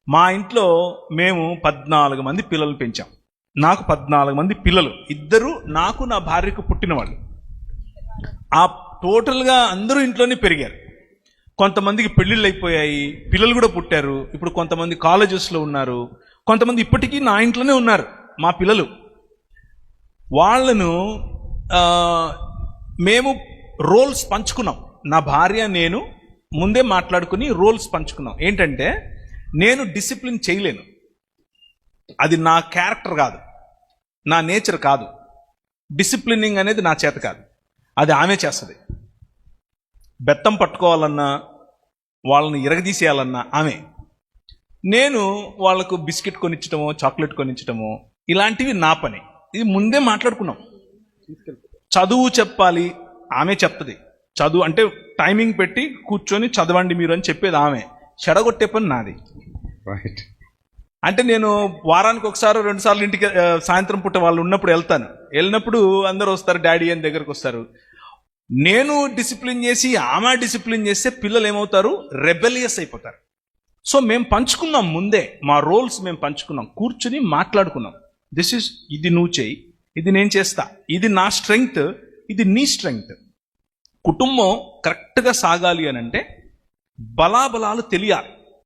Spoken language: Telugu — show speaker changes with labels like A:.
A: మా ఇంట్లో మేము 14 మంది పిల్లలు పెంచాం. నాకు 14 మంది పిల్లలు, ఇద్దరు నాకు నా భార్యకు పుట్టిన వాళ్ళు. ఆ టోటల్గా అందరూ ఇంట్లోనే పెరిగారు. కొంతమందికి పెళ్ళిళ్ళు అయిపోయాయి, పిల్లలు కూడా పుట్టారు. ఇప్పుడు కొంతమంది కాలేజెస్లో ఉన్నారు, కొంతమంది ఇప్పటికీ నా ఇంట్లోనే ఉన్నారు మా పిల్లలు. వాళ్ళను మేము రోల్స్ పంచుకున్నాం. నా భార్య నేను ముందే మాట్లాడుకుని రోల్స్ పంచుకున్నాం. ఏంటంటే, నేను డిసిప్లిన్ చేయలేను, అది నా క్యారెక్టర్ కాదు, నా నేచర్ కాదు. డిసిప్లినింగ్ అనేది నా చేత కాదు, అది ఆమె చేస్తుంది. బెత్తం పట్టుకోవాలన్నా, వాళ్ళని ఇరగదీసేయాలన్నా ఆమె. నేను వాళ్లకు బిస్కెట్ కొనిచ్చటమో చాక్లెట్ కొనిచ్చటమో ఇలాంటివి నా పని. ఇది ముందే మాట్లాడుకున్నాం. చదువు చెప్పాలి, ఆమె చెప్తుంది. చదువు అంటే టైమింగ్ పెట్టి కూర్చొని చదవండి మీరు అని చెప్పేది ఆమె. చెడగొట్టే పని నాది.
B: రైట్.
A: అంటే నేను వారానికి ఒకసారి 2 సార్లు ఇంటికి సాయంత్రం పూట వాళ్ళు ఉన్నప్పుడు వెళ్తాను. వెళ్ళినప్పుడు అందరూ వస్తారు, డాడీ అని దగ్గరకు వస్తారు. నేను డిసిప్లిన్ చేసి ఆమె డిసిప్లిన్ చేస్తే పిల్లలు ఏమవుతారు, రెబెలియస్ అయిపోతారు. సో మేము పంచుకున్నాం ముందే, మా రోల్స్ మేము పంచుకున్నాం, కూర్చుని మాట్లాడుకున్నాం. ఇది నువ్వు చేయి, ఇది నేను చేస్తా, ఇది నా స్ట్రెంగ్త్, ఇది నీ స్ట్రెంగ్త్. కుటుంబం కరెక్ట్గా సాగాలి అని అంటే బలాబలాలు తెలియాలి.